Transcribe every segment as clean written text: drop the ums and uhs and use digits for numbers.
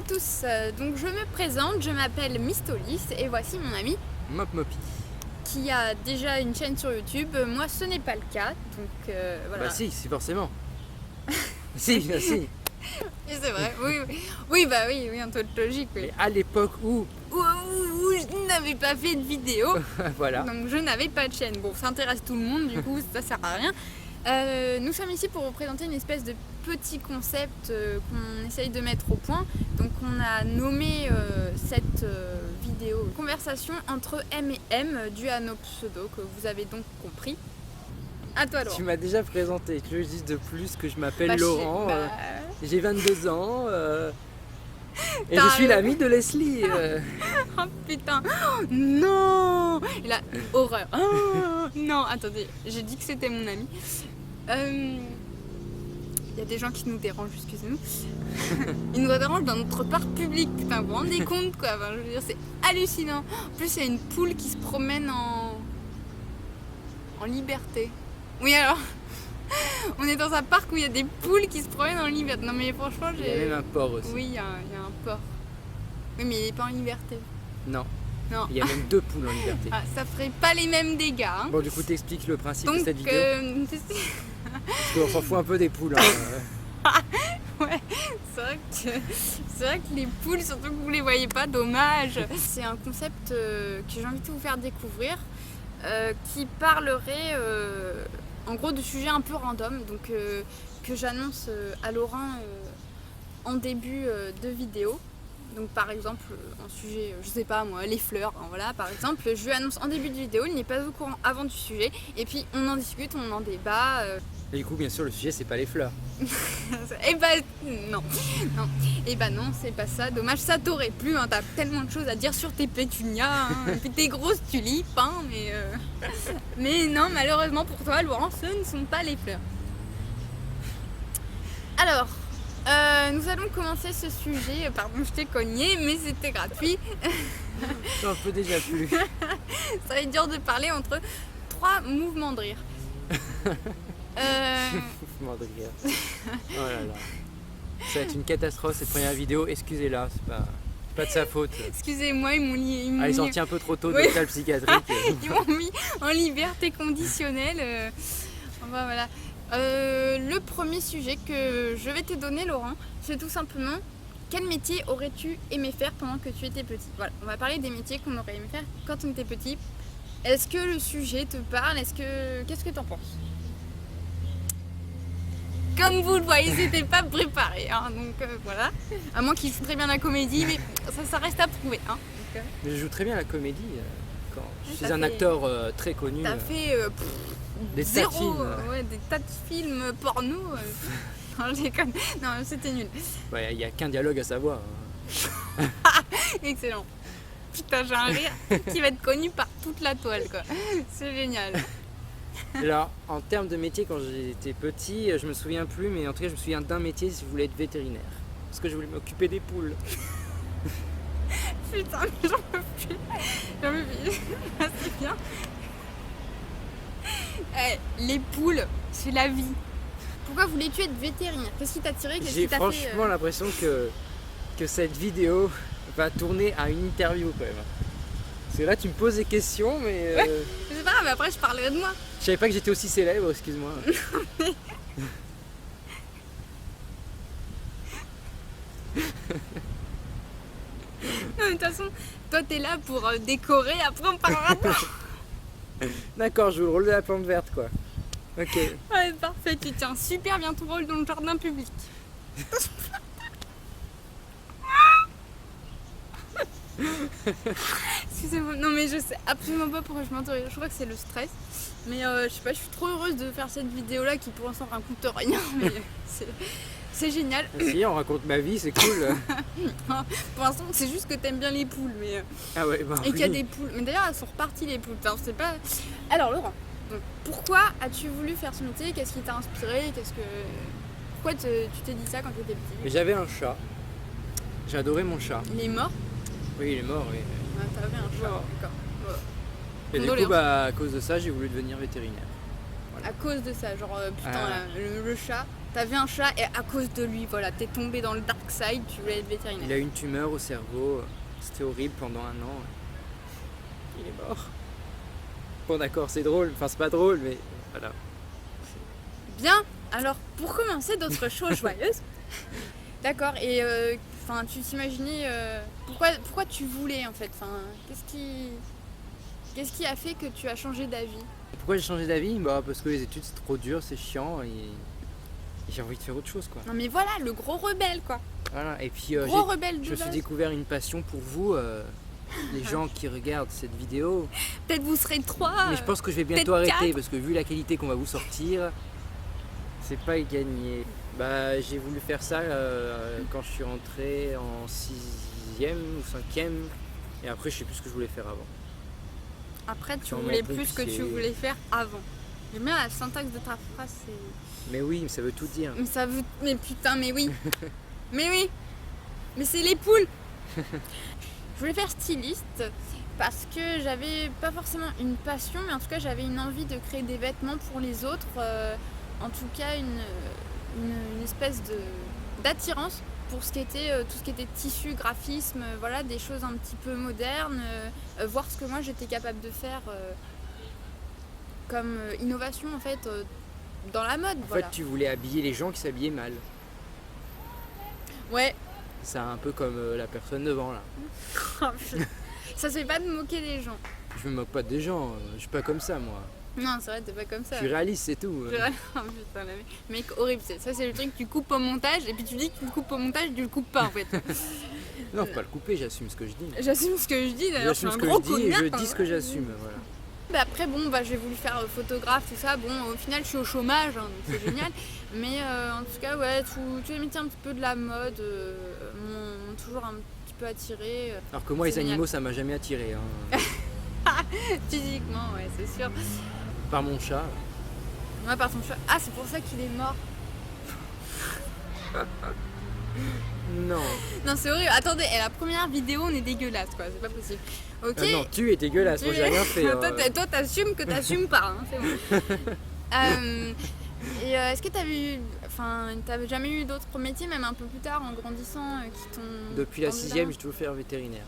à tous, donc je me présente, je m'appelle Mistolis et voici mon ami Mop-Mopi. qui a déjà une chaîne sur YouTube. Moi ce n'est pas le cas, donc voilà. Bah si, forcément. si, si. Et c'est vrai, oui, bah oui, en toute logique, oui. Mais à l'époque où... Où je n'avais pas fait de vidéo, voilà. donc je n'avais pas de chaîne. Bon, ça intéresse tout le monde, du coup ça sert à rien. Nous sommes ici pour vous présenter une espèce de petit concept qu'on essaye de mettre au point. Donc on a nommé cette vidéo Conversation entre M et M, due à nos pseudos que vous avez donc compris. À toi Laurent. Tu m'as déjà présenté, tu veux que je dise de plus que je m'appelle Bah, Laurent, j'ai 22 ans et T'as je suis l'ami de Leslie. Oh putain, non. Et là, horreur. Oh, non, attendez, j'ai dit que c'était mon ami. Il y a des gens qui nous dérangent, excusez-nous. Ils nous dérangent dans notre parc public, putain, vous vous rendez compte quoi, enfin, je veux dire, c'est hallucinant. En plus, il y a une poule qui se promène en liberté. Oui, alors, on est dans un parc où il y a des poules qui se promènent en liberté. Non, mais franchement, Il y a même un porc aussi. Oui, il y a un porc. Oui, mais il n'est pas en liberté. Non, Non. il y a même 2 poules en liberté. Ah, ça ferait pas les mêmes dégâts. Hein. Bon, du coup, t'expliques le principe Donc, de cette vidéo. Parce qu'on s'en fout un peu des poules. Ouais, c'est vrai que les poules, surtout que vous les voyez pas, dommage. C'est un concept que j'ai envie de vous faire découvrir, qui parlerait en gros de sujets un peu random, donc que j'annonce à Laurent en début de vidéo. Donc par exemple, un sujet, je sais pas moi, les fleurs, hein, voilà par exemple, je lui annonce en début de vidéo, il n'est pas au courant avant du sujet, et puis on en discute, on en débat. Et du coup, bien sûr, le sujet, c'est pas les fleurs. Et bah non, et bah non, c'est pas ça, dommage, ça t'aurait plu, hein, t'as tellement de choses à dire sur tes pétunias, hein, et puis tes grosses tulipes, hein, mais non, malheureusement pour toi, Laurent, ce ne sont pas les fleurs. Alors, nous allons commencer ce sujet, pardon je t'ai cogné, mais c'était gratuit. J'en peux déjà plus. Ça va être dur de parler entre 3 mouvements de rire. Mouvement de rire. Oh là là. Ça va être une catastrophe cette première vidéo, excusez-la, c'est pas de sa faute. Excusez-moi, ils m'ont Elle est sortie un peu trop tôt de Oui. l'hôpital psychiatrique. Ils m'ont mis en liberté conditionnelle. Enfin, voilà. Le premier sujet que je vais te donner, Laurent, c'est tout simplement quel métier aurais-tu aimé faire pendant que tu étais petit? Voilà, on va parler des métiers qu'on aurait aimé faire quand on était petit. Est-ce que le sujet te parle? Qu'est-ce que t'en penses? Comme vous le voyez, c'était pas préparé, hein, donc voilà. À moins qu'il joue très bien la comédie, mais ça reste à prouver. Hein, donc, Mais je joue très bien la comédie. Je suis t'as un fait- acteur très connu. T'as fait Des tas de zéro, films. ouais, des tas de films porno. Non, je déconne. Non, c'était nul. Il n'y a qu'un dialogue à savoir. Excellent. Putain, j'ai un rire qui va être connu par toute la toile, quoi. C'est génial. Alors, en termes de métier, quand j'étais petit, je me souviens plus, mais en tout cas, je me souviens d'un métier si je voulais être vétérinaire. Parce que je voulais m'occuper des poules. Putain, mais j'en peux plus. J'en peux plus. C'est bien. Les poules, c'est la vie. Pourquoi voulais-tu être vétérinaire? Qu'est-ce qui t'a tiré? Qu'est-ce J'ai qui t'a franchement l'impression que cette vidéo va tourner à une interview quand même. Parce que là, tu me poses des questions, mais C'est pas grave, après je parlerai de moi. je savais pas que j'étais aussi célèbre, excuse-moi. Non, mais de toute façon, toi t'es là pour décorer, après on parlera de toi. D'accord, je joue le rôle de la plante verte, quoi. Ok. Ouais, parfait, tu tiens super bien ton rôle dans le jardin public. Excusez-moi, non mais je sais absolument pas pourquoi je m'entends. Je crois que c'est le stress. Mais je sais pas, je suis trop heureuse de faire cette vidéo là qui pour l'instant raconte rien. Mais c'est génial. Si, on raconte ma vie, c'est cool. Pour l'instant, c'est juste que t'aimes bien les poules. Mais, Ah ouais, bah et qu'il y a oui. des poules. Mais d'ailleurs, elles sont reparties les poules. Enfin, c'est pas... Alors Laurent, donc, pourquoi as-tu voulu faire ce métier? Qu'est-ce qui t'a inspiré? Pourquoi tu t'es dit ça quand tu étais Mais petit? j'avais un chat. J'adorais mon chat. Il est mort? Oui, il est mort, oui. Ah, t'avais un chat, Wow. d'accord. Bon. Et du coup, Condoléances. à cause de ça, j'ai voulu devenir vétérinaire. À cause de ça, genre putain, Ah. là, le chat, T'avais un chat et à cause de lui, voilà, t'es tombé dans le dark side, tu voulais être vétérinaire. Il a eu une tumeur au cerveau, c'était horrible pendant 1 an. Il est mort. Bon d'accord, c'est drôle, enfin c'est pas drôle, mais voilà. Bien, alors pour commencer d'autres choses joyeuses. D'accord, et tu t'imaginais pourquoi tu voulais en fait, qu'est-ce qui a fait que tu as changé d'avis? Pourquoi j'ai changé d'avis? Bah parce que les études c'est trop dur, c'est chiant et j'ai envie de faire autre chose quoi. Non mais voilà, le gros rebelle quoi. Voilà, et puis Gros rebelle de je me suis base. découvert une passion pour vous, les gens qui regardent cette vidéo. Peut-être vous serez 3. Mais je pense que je vais bientôt peut-être arrêter 4. parce que vu la qualité qu'on va vous sortir, c'est pas gagné. Bah j'ai voulu faire ça quand je suis rentré en 6e ou 5e et après je sais plus ce que je voulais faire avant. Après tu Sûrement voulais plus ce que tu pompier. voulais faire avant. J'aime bien la syntaxe de ta phrase, c'est... Mais oui, ça veut tout dire. Mais ça veut... Mais putain, mais oui. Mais oui. Mais c'est les poules. Je voulais faire styliste parce que j'avais pas forcément une passion, mais en tout cas j'avais une envie de créer des vêtements pour les autres. En tout cas une espèce d'attirance pour ce qui était, tout ce qui était tissu, graphisme, voilà, des choses un petit peu modernes, voir ce que moi j'étais capable de faire comme innovation en fait dans la mode. En fait, tu voulais habiller les gens qui s'habillaient mal. Ouais. C'est un peu comme la personne devant là. Ça se fait pas de moquer des gens. Je me moque pas des gens, je suis pas comme ça moi. Non, c'est vrai, t'es pas comme ça. Je suis réaliste, c'est tout. Oh, putain, mec, horrible. Ça, c'est le truc que tu coupes au montage et puis tu dis que tu le coupes au montage, tu le coupes pas en fait. Non, faut pas le couper, j'assume ce que je dis. J'assume ce que je dis d'ailleurs. J'assume je ce suis que un je gros dis et je connard, dis ce que j'assume. Voilà. Après, j'ai voulu faire photographe, tout ça. Bon, au final, je suis au chômage, hein, donc c'est génial. Mais en tout cas, ouais, tous les métiers un petit peu de la mode m'ont toujours un petit peu attiré. Alors que moi, les C'est génial. animaux, ça m'a jamais attiré. Hein. Physiquement, ouais, c'est sûr. Par mon chat. Ouais, par son chat. Ah, c'est pour ça qu'il est mort. Non. Non, c'est horrible. Attendez, et la première vidéo, on est dégueulasse, quoi. C'est pas possible. Ok. Non, tu es dégueulasse, moi j'ai rien fait. Toi, t'assumes que t'assumes pas, hein, c'est bon. Et est-ce que t'avais jamais eu d'autres métiers, même un peu plus tard, en grandissant, qui t'ont... Depuis la tendu 6e, j'ai toujours fait vétérinaire.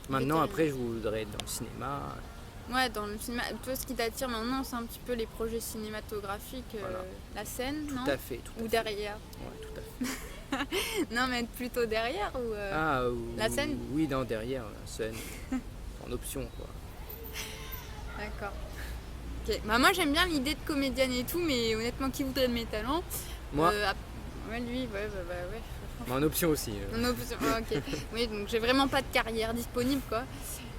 Maintenant, Vétérinaire. après, je voudrais être dans le cinéma. Ouais, dans le cinéma. Toi, ce qui t'attire maintenant, c'est un petit peu les projets cinématographiques, Voilà. la scène, non? Tout à fait. Ou derrière? Ouais, tout à fait. Non, mais être plutôt derrière ou... la scène? Oui, non, derrière, la scène. En option, quoi. D'accord. Ok. Bah, moi, j'aime bien l'idée de comédienne et tout, mais honnêtement, qui voudrait de mes talents? Moi, Ouais, lui, ouais. mais en option aussi. Non, ok. Oui, donc j'ai vraiment pas de carrière disponible, quoi.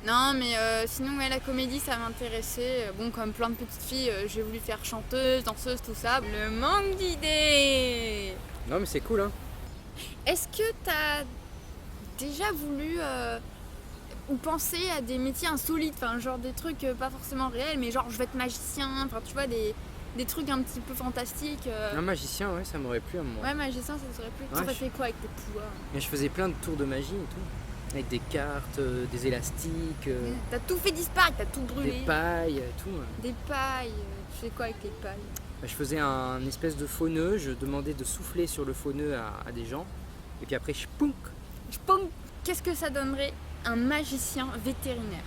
Non, mais sinon, ouais, la comédie, ça m'intéressait. Bon, comme plein de petites filles, j'ai voulu faire chanteuse, danseuse, tout ça. Le manque d'idées. Non, mais c'est cool, hein. Est-ce que t'as déjà voulu ou penser à des métiers insolites, enfin, genre des trucs pas forcément réels, mais genre je vais être magicien, enfin, tu vois, des trucs un petit peu fantastiques. Un magicien, ouais, ça m'aurait plu à moi. Ouais, magicien, ça serait plus. Ouais, Tu aurais fait quoi avec tes pouvoirs? Mais je faisais plein de tours de magie et tout. Avec des cartes, des élastiques, T'as tout fait disparaître, t'as tout brûlé. des pailles, tout. Des pailles. Tu fais quoi avec les pailles? Bah, je faisais un espèce de faux nœud, je demandais de souffler sur le faux nœud à des gens. Et puis après, pounk. Qu'est-ce que ça donnerait un magicien vétérinaire?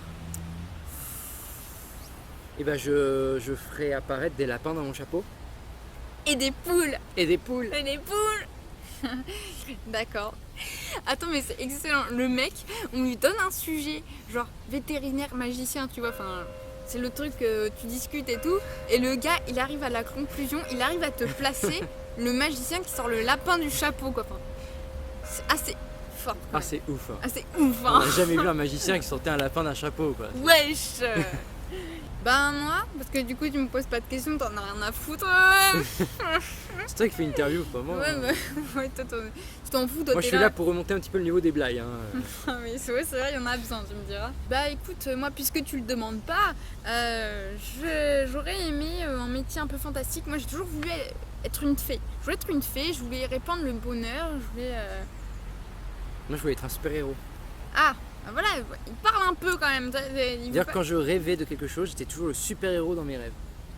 Et bah je ferais apparaître des lapins dans mon chapeau. Et des poules. Et des poules. Et des poules. D'accord. Attends, mais c'est excellent. Le mec, on lui donne un sujet, genre vétérinaire, magicien, tu vois, enfin... C'est le truc que tu discutes et tout. Et le gars, il arrive à la conclusion, il arrive à te placer le magicien qui sort le lapin du chapeau, quoi. Enfin, c'est assez fort. Ah, c'est ouf. Hein. Ah, c'est ouf, On hein. n'a jamais vu un magicien qui sortait un lapin d'un chapeau, quoi. Wesh. Ben moi, parce que du coup tu me poses pas de questions, t'en as rien à foutre. C'est toi qui fais une interview, pas moi. Ouais, hein. bah, ouais, toi, tu t'en fous, toi. Moi, je t'es suis là pour remonter un petit peu le niveau des blagues. Hein. Ah, mais c'est vrai, il y en a besoin, tu me diras. Bah écoute, moi, puisque tu le demandes pas, j'aurais aimé un métier un peu fantastique. Moi, j'ai toujours voulu être une fée. Je voulais être une fée, je voulais répandre le bonheur, je voulais... Moi, je voulais être un super-héros. Ah, bah voilà, il parle un peu quand même. Il veut C'est-à-dire pas- quand je rêvais de quelque chose, j'étais toujours le super-héros dans mes rêves.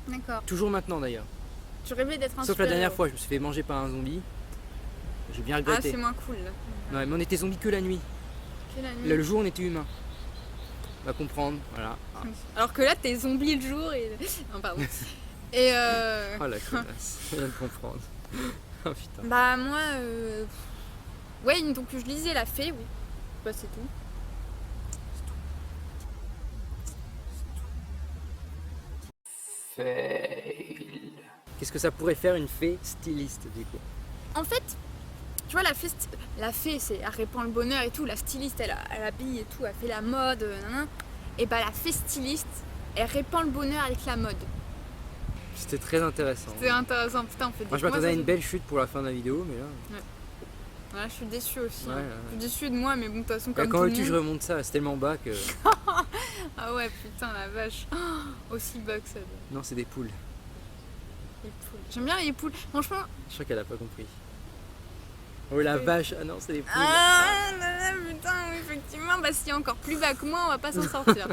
D'accord. Toujours maintenant, d'ailleurs. Tu rêvais d'être un Sauf la dernière super-héros. fois, je me suis fait manger par un zombie. J'ai bien Ah, regretté. c'est moins cool. Là. Ouais, mais on était zombies que la nuit. Que la nuit. Là, le jour, on était humain. On va comprendre, voilà. Alors que là, t'es zombie le jour et. Non, pardon. Et Oh la connasse, je viens de comprendre. Oh putain. bah, moi. Ouais, donc je lisais La Fée, oui. Bah, c'est tout. Fail. Qu'est-ce que ça pourrait faire une fée styliste du coup? En fait, tu vois, la fée c'est, elle répand le bonheur et tout. La styliste, elle habille et tout, elle fait la mode. Nanana. Et bah, la fée styliste, elle répand le bonheur avec la mode. C'était très intéressant. C'est intéressant, putain, on fait des Moi je m'attendais à ça, une belle chute pour la fin de la vidéo, mais là. Ouais, je suis déçue aussi. Ouais, hein. ouais. Je suis déçue de moi, mais bon, de toute façon, Bah, comme quand tout le veux-tu, je monde. remonte ça, c'est tellement bas que. Ah ouais, putain, la vache. Aussi bas que ça. Non, c'est des poules. Les poules. J'aime bien les poules. Franchement. Je crois qu'elle a pas compris. Oh la Oui. vache, ah non, c'est des poules. Ah là là, putain, oui, effectivement, bah s'il est encore plus bas que moi, on va pas s'en sortir.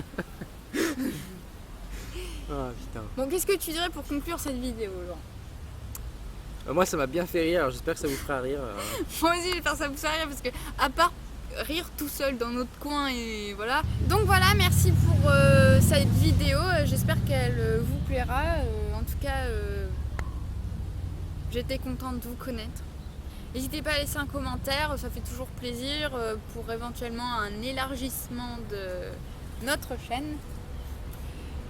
Ah putain. Bon, qu'est-ce que tu dirais pour conclure cette vidéo, Laurent? Moi ça m'a bien fait rire, alors j'espère que ça vous fera rire. Moi aussi, je vais faire ça pour ça rire parce que, à part rire tout seul dans notre coin et voilà. Donc voilà, merci pour cette vidéo. J'espère qu'elle vous plaira. En tout cas, j'étais contente de vous connaître. N'hésitez pas à laisser un commentaire, ça fait toujours plaisir pour éventuellement un élargissement de notre chaîne.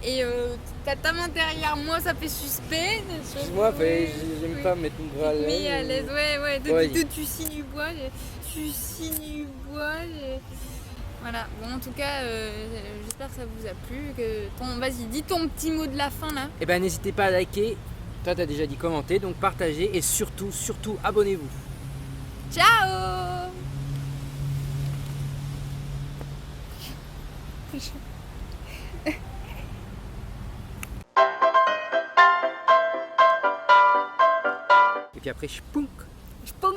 Et ta main derrière moi, ça fait suspect. Excuse-moi, j'aime Oui. pas mettre mon bras à l'aise. Mais à l'aise, ouais, Ouais. tu signes du bois, tu signes du bois. Voilà, bon, en tout cas, j'espère que ça vous a plu. Vas-y, dis ton petit mot de la fin là. Et ben n'hésitez pas à liker, toi t'as déjà dit commenter, donc partagez et surtout, surtout abonnez-vous. Ciao. Et puis après, je pounk. Je pense